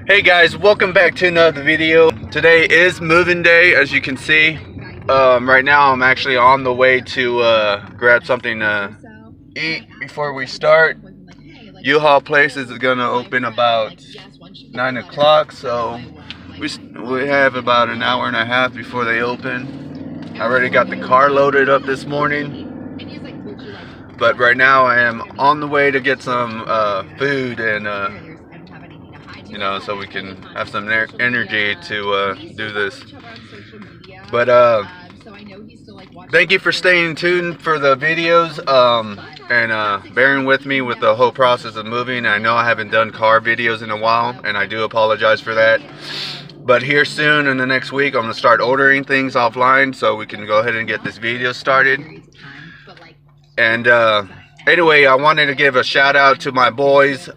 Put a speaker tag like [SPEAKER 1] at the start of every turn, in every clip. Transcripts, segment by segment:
[SPEAKER 1] Hey guys, welcome back to another video. Today is moving day, as you can see. Right now I'm actually on the way to grab something to eat before we start. U-Haul place is gonna open about 9 o'clock, so we have about an hour and a half before they open. I already got the car loaded up this morning, but right now I am on the way to get some food and so we can have some energy to do this. But thank you for staying tuned for the videos and bearing with me with the whole process of moving. I know I haven't done car videos in a while, and I do apologize for that. But here soon, in the next week, I'm going to start ordering things offline so we can go ahead and get this video started. And anyway, I wanted to give a shout out to my boys,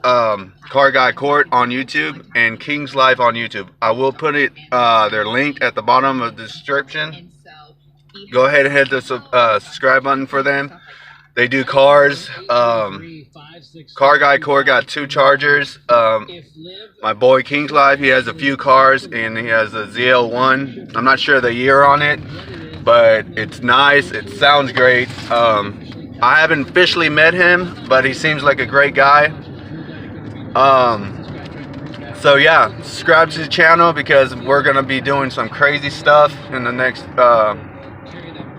[SPEAKER 1] Carguycourt on YouTube and King's Life on YouTube. I will put their link at the bottom of the description. Go ahead and hit the subscribe button for them. They do cars. Carguycourt got 2 Chargers. My boy King's Life, he has a few cars, and he has a ZL1. I'm not sure the year on it, but it's nice. It sounds great. I haven't officially met him, but he seems like a great guy. So yeah, subscribe to the channel because we're gonna be doing some crazy stuff in the next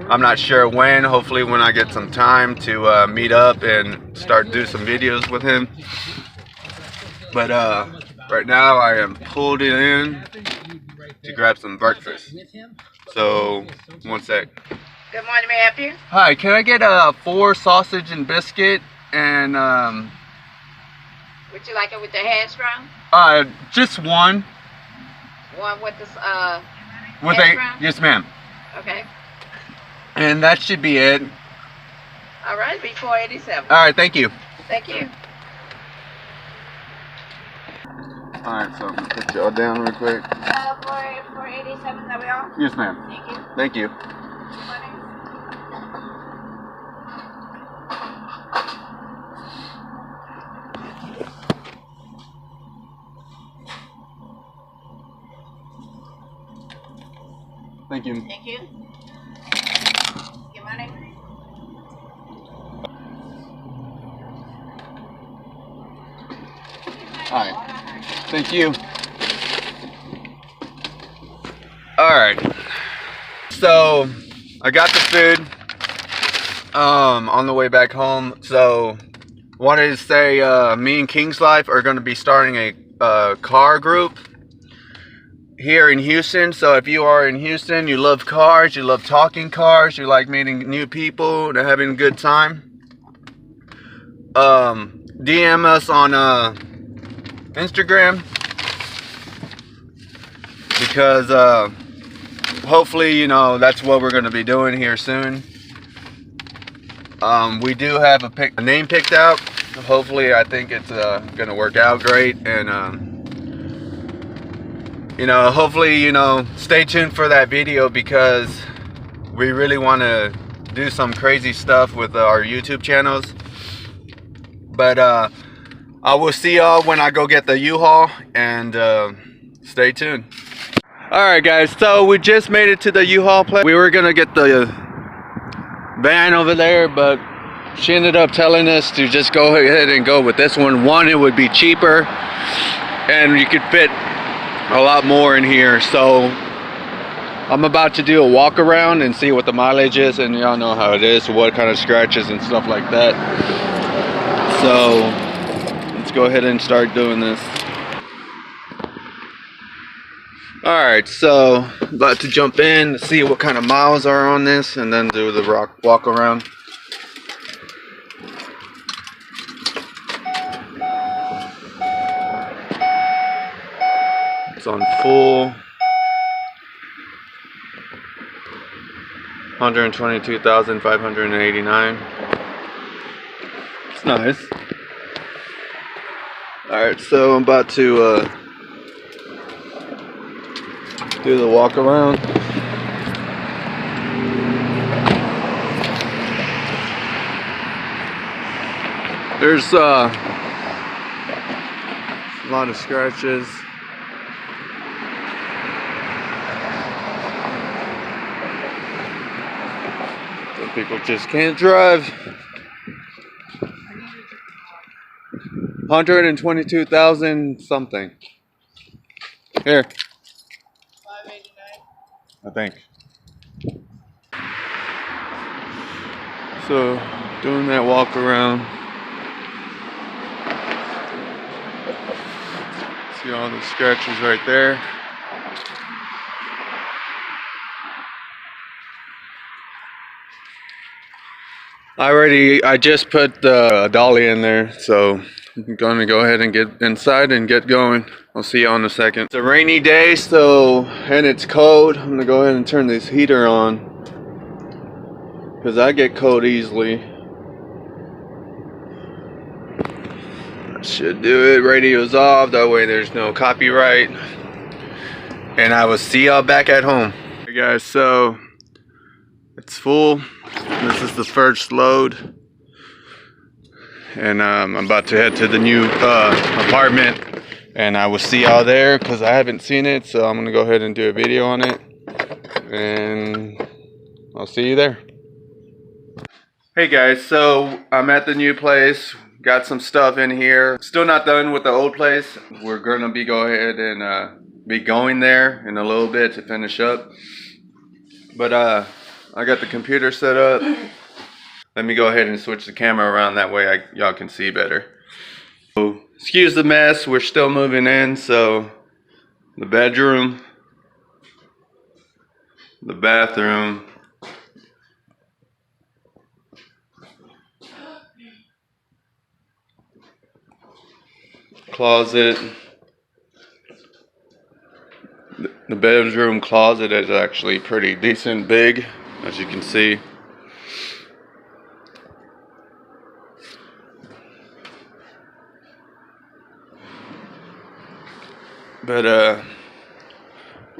[SPEAKER 1] I'm not sure when, hopefully when I get some time to meet up and start do some videos with him. But right now I am pulled in to grab some breakfast. So one sec.
[SPEAKER 2] Good morning, may I help you?
[SPEAKER 1] Hi, can I get 4 sausage and biscuit and
[SPEAKER 2] Would you like it with the hash brown?
[SPEAKER 1] just one.
[SPEAKER 2] One with the
[SPEAKER 1] With
[SPEAKER 2] hash
[SPEAKER 1] a
[SPEAKER 2] brown?
[SPEAKER 1] yes ma'am.
[SPEAKER 2] Okay.
[SPEAKER 1] And that should be it.
[SPEAKER 2] All right, be $4.87.
[SPEAKER 1] Alright, thank you.
[SPEAKER 2] Thank you.
[SPEAKER 1] Alright, so I'm gonna put y'all down real quick.
[SPEAKER 2] $4.87, that we all?
[SPEAKER 1] Yes ma'am.
[SPEAKER 2] Thank you.
[SPEAKER 1] Thank you. Thank you.
[SPEAKER 2] Thank you. Your money.
[SPEAKER 1] Alright. Thank you. Alright. So I got the food on the way back home. So wanted to say me and King's Life are gonna be starting a car group here in Houston. So if you are in Houston, you love cars, you love talking cars, you like meeting new people and having a good time, DM us on Instagram, because hopefully that's what we're going to be doing here soon. We do have a name picked out. Hopefully I think it's going to work out great, and hopefully, stay tuned for that video because we really want to do some crazy stuff with our YouTube channels. But I will see y'all when I go get the U-Haul, and stay tuned. Alright guys, so we just made it to the U-Haul place. We were gonna get the van over there, but she ended up telling us to just go ahead and go with this one. One, it would be cheaper, and you could fit a lot more in here. So I'm about to do a walk around and see what the mileage is, and y'all know how it is, what kind of scratches and stuff like that. So let's go ahead and start doing this. Alright, so about to jump in, see what kind of miles are on this, and then do the walk around. It's on full. 122,589. It's nice. Alright, so I'm about to do the walk around. There's a lot of scratches. People just can't drive. 122,000 something. Here.
[SPEAKER 2] 589.
[SPEAKER 1] I think. So, doing that walk around. See all the scratches right there. I just put the dolly in there, so I'm going to go ahead and get inside and get going. I'll see you in a second. It's a rainy day, and it's cold. I'm going to go ahead and turn this heater on, because I get cold easily. That should do it. Radio's off, that way there's no copyright. And I will see y'all back at home. Hey guys, so it's full. This is the first load. And I'm about to head to the new apartment. And I will see y'all there because I haven't seen it. So I'm going to go ahead and do a video on it. And I'll see you there. Hey guys, so I'm at the new place. Got some stuff in here. Still not done with the old place. We're going to go ahead and be going there in a little bit to finish up. But I got the computer set up. Let me go ahead and switch the camera around, that way y'all can see better. So, excuse the mess, we're still moving in. So the bedroom, the bathroom, closet. The bedroom closet is actually pretty decent big, as you can see. But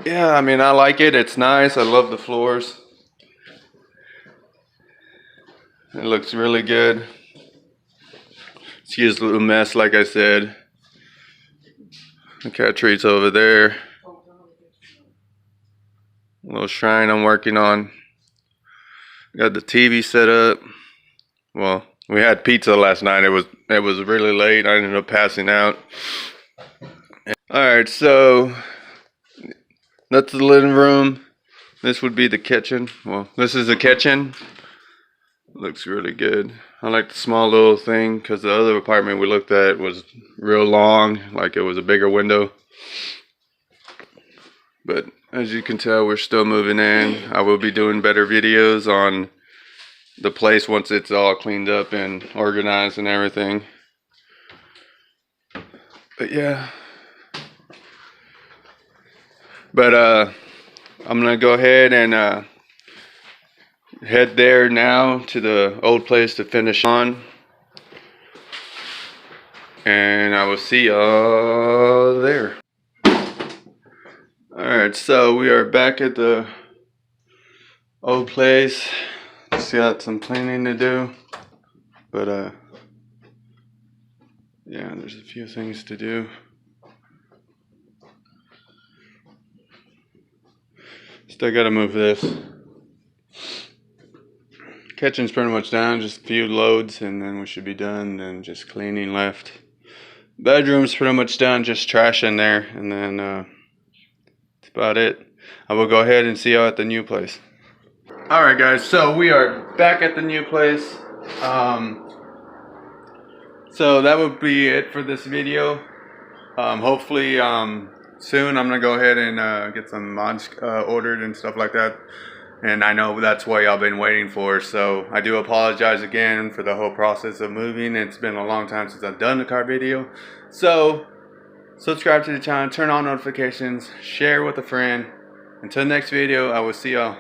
[SPEAKER 1] yeah, I mean, I like it. It's nice. I love the floors. It looks really good. Excuse the little mess, like I said. The cat tree's over there. A little shrine I'm working on. Got the TV set up. Well, we had pizza last night. It was really late. I ended up passing out. Alright, so that's the living room. This would be the kitchen. Well, this is the kitchen. Looks really good. I like the small little thing because the other apartment we looked at was real long, like it was a bigger window. But as you can tell, we're still moving in. I will be doing better videos on the place once it's all cleaned up and organized and everything. But yeah. But I'm gonna go ahead and head there now to the old place to finish on. And I will see y'all there. Alright, so we are back at the old place. Still got some cleaning to do. But yeah, there's a few things to do. Still gotta move this. Kitchen's pretty much down, just a few loads and then we should be done, and just cleaning left. Bedroom's pretty much done, just trash in there, and then that's about it. I will go ahead and see y'all at the new place. Alright guys, so we are back at the new place. So that would be it for this video. Hopefully soon I'm gonna go ahead and get some mods ordered and stuff like that, and I know that's what y'all been waiting for, so I do apologize again for the whole process of moving. It's been a long time since I've done a car video. So subscribe to the channel, turn on notifications, share with a friend. Until next video, I will see y'all.